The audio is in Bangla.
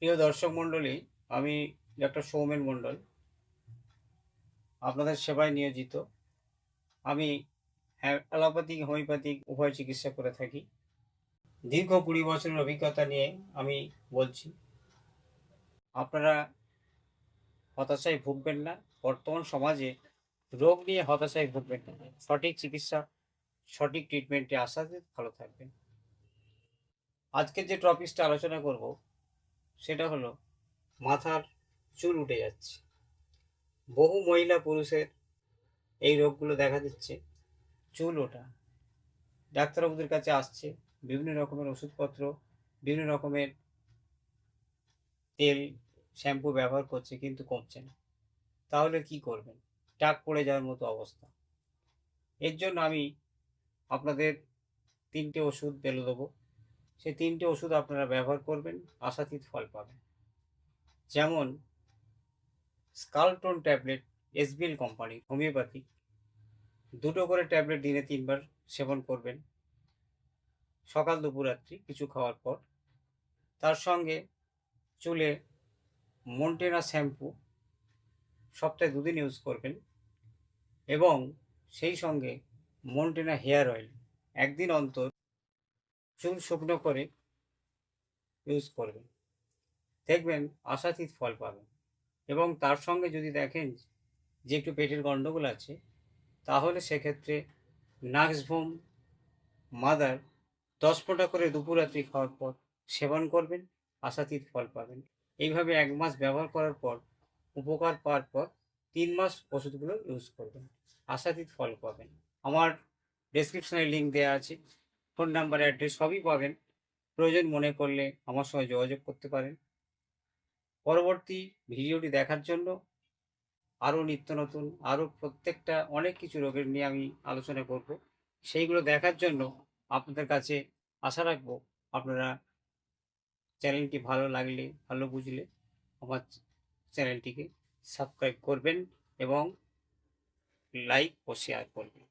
প্রিয় দর্শক মণ্ডলী, আমি ডক্টর সৌমেন মণ্ডল আপনাদের সেবায় নিয়োজিত। আমি অ্যালোপ্যাথিক, হোমিওপ্যাথিক উভয় চিকিৎসা করে থাকি। দীর্ঘ ২০ বছরের অভিজ্ঞতা নিয়ে আমি বলছি, আপনারা হতাশায় ভুগবেন না। বর্তমান সমাজে রোগ নিয়ে হতাশায় ভুগবেন না। সঠিক চিকিৎসা, সঠিক ট্রিটমেন্টে আসাতে ভালো থাকবেন। আজকে যে টপিকসটা আলোচনা করব সেটা হলো মাথার চুল উঠে যাচ্ছে। বহু মহিলা পুরুষের এই রোগগুলো দেখা দিচ্ছে। চুল ওঠা, ডাক্তারবাবুদের কাছে আসছে, বিভিন্ন রকমের ওষুধপত্র, বিভিন্ন রকমের তেল, শ্যাম্পু ব্যবহার করছে, কিন্তু কমছে না। তাহলে কি করবেন? টাক পড়ে যাওয়ার মতো অবস্থা। এর জন্য আমি আপনাদের ৩টে ওষুধ বলে দেবো। সেই ৩টে ওষুধ আপনারা ব্যবহার করবেন, আশাতীত ফল পাবেন। যেমন স্কালটোন ট্যাবলেট, এসবিএল কোম্পানি হোমিওপ্যাথিক, ২টো করে ট্যাবলেট দিনে ৩ বার সেবন করবেন, সকাল দুপুর রাত্রি কিছু খাওয়ার পর। তার সঙ্গে চুলে মন্টেনা শ্যাম্পু সপ্তাহে ২ দিন ইউজ করবেন, এবং সেই সঙ্গে মন্টেনা হেয়ার অয়েল ১ দিন অন্তর চুল শুকনো করে ইউজ করবেন। দেখবেন আশাতীত ফল পাবেন। এবং তার সঙ্গে যদি দেখেন যে একটু পেটের গণ্ডগোল আছে, তাহলে সেক্ষেত্রে নাক্সভোম মাদার ১০ ফোঁটা করে দুপুর রাত্রি খাওয়ার পর সেবন করবেন, আশাতীত ফল পাবেন। এইভাবে ১ মাস ব্যবহার করার পর, উপকার পাওয়ার পর ৩ মাস ওষুধগুলো ইউজ করবেন, আশাতীত ফল পাবেন। আমার ডেসক্রিপশনে লিঙ্ক দেওয়া আছে, ফোন নাম্বার, অ্যাড্রেস সবই পাবেন। প্রয়োজন মনে করলে আমার সঙ্গে যোগাযোগ করতে পারেন। পরবর্তী ভিডিওটি দেখার জন্য, আরও নিত্য নতুন, আরও প্রত্যেকটা অনেক কিছু রোগের নিয়ে আমি আলোচনা করব, সেইগুলো দেখার জন্য আপনাদের কাছে আশা রাখবো আপনারা চ্যানেলটি ভালো লাগলে, ভালো বুঝলে আমার চ্যানেলটিকে সাবস্ক্রাইব করবেন এবং লাইক ও শেয়ার করবেন।